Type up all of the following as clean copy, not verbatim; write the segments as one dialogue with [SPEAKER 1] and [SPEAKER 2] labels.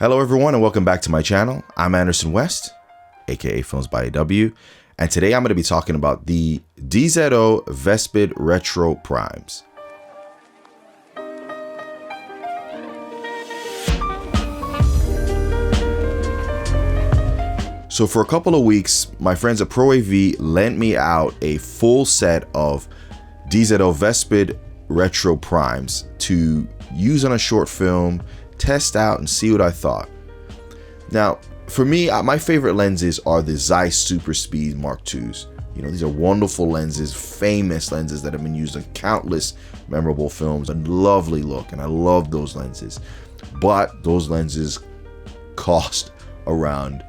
[SPEAKER 1] Hello everyone and welcome back to my channel. I'm Anderson West, aka Films by AW, and today I'm going to be talking about the DZO Vespid Retro primes. So for a couple of weeks, my friends at Pro AV lent me out a full set of DZO Vespid Retro primes to use on a short film, test out and see what I thought. Now, for me, my favorite lenses are the Zeiss Super Speeds Mark IIs. You know, these are wonderful lenses, famous lenses that have been used in countless memorable films. A lovely look, and I love those lenses. But those lenses cost around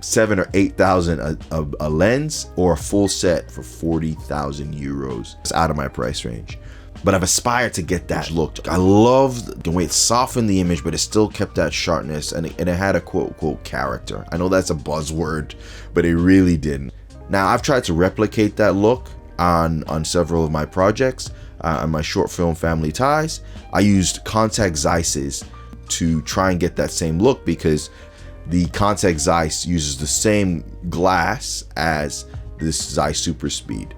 [SPEAKER 1] 7,000 or 8,000 a lens, or a full set for 40,000 euros. It's out of my price range. But I've aspired to get that look. I love the way it softened the image, but it still kept that sharpness, and it had a quote-unquote character. I know that's a buzzword, but it really didn't. Now, I've tried to replicate that look on several of my projects, on my short film Family Ties. I used contact Zeiss's to try and get that same look, because the contact Zeiss uses the same glass as this Zeiss Super Speed.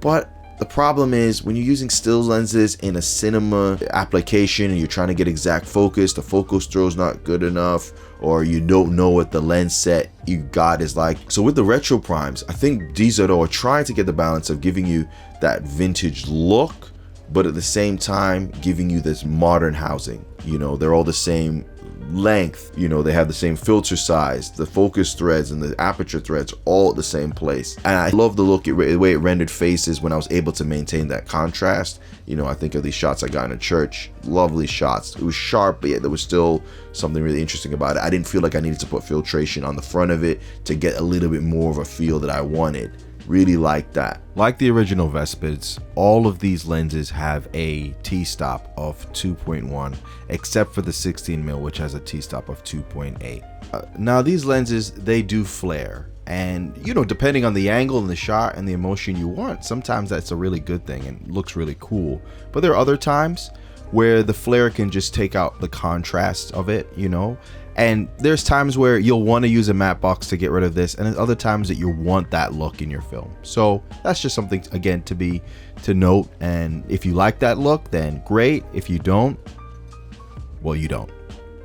[SPEAKER 1] But the problem is, when you're using stills lenses in a cinema application and you're trying to get exact focus, the focus throw is not good enough, or you don't know what the lens set you got is like. So with the retro primes, I think DZO are trying to get the balance of giving you that vintage look, but at the same time giving you this modern housing. You know, they're all the same length, you know, they have the same filter size, the focus threads and the aperture threads all at the same place. And I love the look, the way it rendered faces when I was able to maintain that contrast. You know, I think of these shots I got in a church, lovely shots. It was sharp, but yet there was still something really interesting about it. I didn't feel like I needed to put filtration on the front of it to get a little bit more of a feel that I wanted. Really like that. Like the original Vespids, all of these lenses have a t-stop of 2.1, except for the 16mm, which has a t-stop of 2.8. Now these lenses, they do flare, and you know, depending on the angle and the shot and the emotion you want, sometimes that's a really good thing and looks really cool. But there are other times where the flare can just take out the contrast of it, you know. And there's times where you'll want to use a matte box to get rid of this, and there's other times that you want that look in your film. So that's just something, again, to note. And if you like that look, then great. If you don't, well, you don't.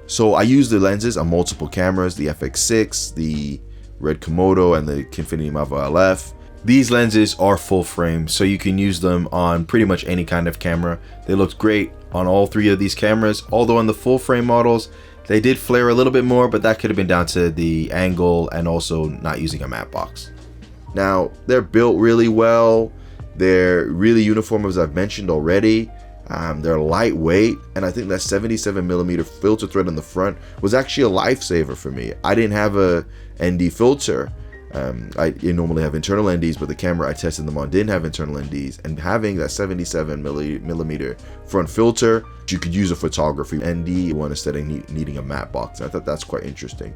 [SPEAKER 1] So I use the lenses on multiple cameras, the FX6, the Red Komodo, and the Kinefinity Mavo LF. These lenses are full frame, so you can use them on pretty much any kind of camera. They looked great on all three of these cameras, although on the full frame models, they did flare a little bit more, but that could have been down to the angle and also not using a matte box. Now, they're built really well. They're really uniform, as I've mentioned already. They're lightweight, and I think that 77mm filter thread on the front was actually a lifesaver for me. I didn't have a ND filter. I normally have internal NDs, but the camera I tested them on didn't have internal NDs, and having that 77mm front filter, you could use a photography ND one instead of needing a matte box. I thought that's quite interesting.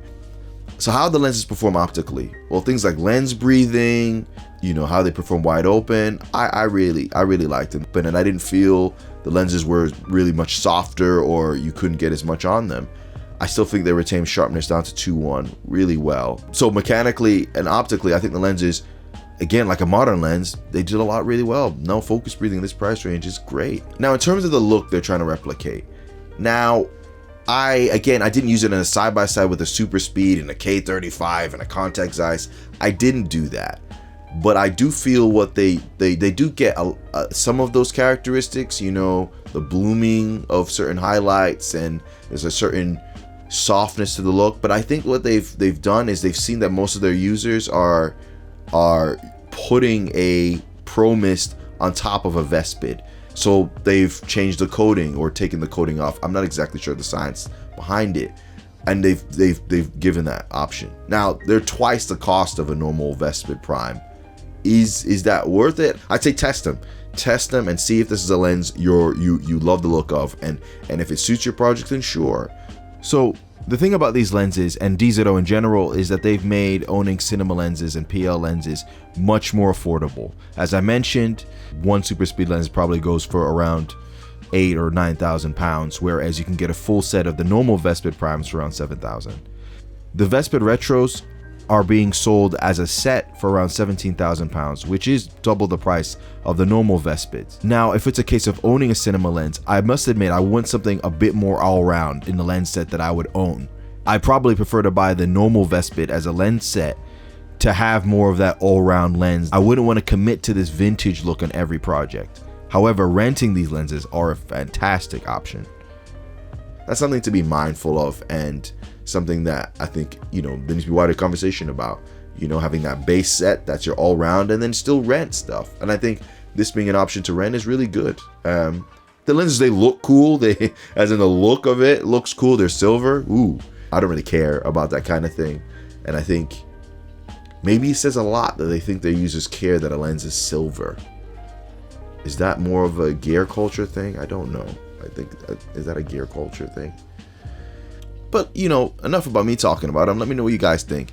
[SPEAKER 1] So how the lenses perform optically? Well, things like lens breathing, you know, how they perform wide open, I really liked them. But I didn't feel the lenses were really much softer, or you couldn't get as much on them. I still think they retain sharpness down to 2.1 really well. So mechanically and optically, I think the lenses, again, like a modern lens, they did a lot really well. No focus breathing in this price range is great. Now, in terms of the look they're trying to replicate, now, I didn't use it in a side-by-side with a Super Speed and a K35 and a contact Zeiss. I didn't do that. But I do feel what they do get some of those characteristics, you know, the blooming of certain highlights, and there's a certain softness to the look. But I think what they've done is they've seen that most of their users are putting a Pro Mist on top of a Vespid, so they've changed the coating or taken the coating off. I'm not exactly sure the science behind it, and they've given that option. Now they're twice the cost of a normal Vespid prime. Is that worth it? I'd say test them and see if this is a lens you love the look of, and if it suits your project, then sure. So the thing about these lenses and DZO in general is that they've made owning cinema lenses and PL lenses much more affordable. As I mentioned, one Super Speed lens probably goes for around 8 or 9,000 pounds, whereas you can get a full set of the normal Vespid primes for around 7,000. The Vespid Retros are being sold as a set for around 17,000 pounds, which is double the price of the normal Vespids. Now, if it's a case of owning a cinema lens, I must admit I want something a bit more all-around in the lens set that I would own. I probably prefer to buy the normal Vespid as a lens set to have more of that all-round lens. I wouldn't want to commit to this vintage look on every project. However, renting these lenses are a fantastic option. That's something to be mindful of, and something that I think, there needs to be wider conversation about, having that base set that's your all round and then still rent stuff. And I think this being an option to rent is really good. The lenses, they look cool. As in the look of it looks cool. They're silver. Ooh, I don't really care about that kind of thing. And I think maybe it says a lot that they think their users care that a lens is silver. Is that more of a gear culture thing? I don't know. I think, is that a gear culture thing? But, enough about me talking about them. Let me know what you guys think.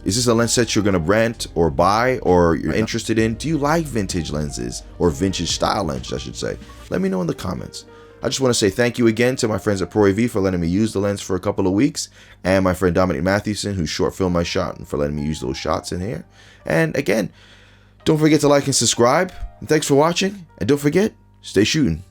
[SPEAKER 1] Is this a lens set you're going to rent or buy or you're interested in? Do you like vintage lenses or vintage style lenses, I should say? Let me know in the comments. I just want to say thank you again to my friends at Pro AV for letting me use the lens for a couple of weeks, and my friend Dominic Matthewson, who short filmed my shot, and for letting me use those shots in here. And again, don't forget to like and subscribe. And thanks for watching. And don't forget, stay shooting.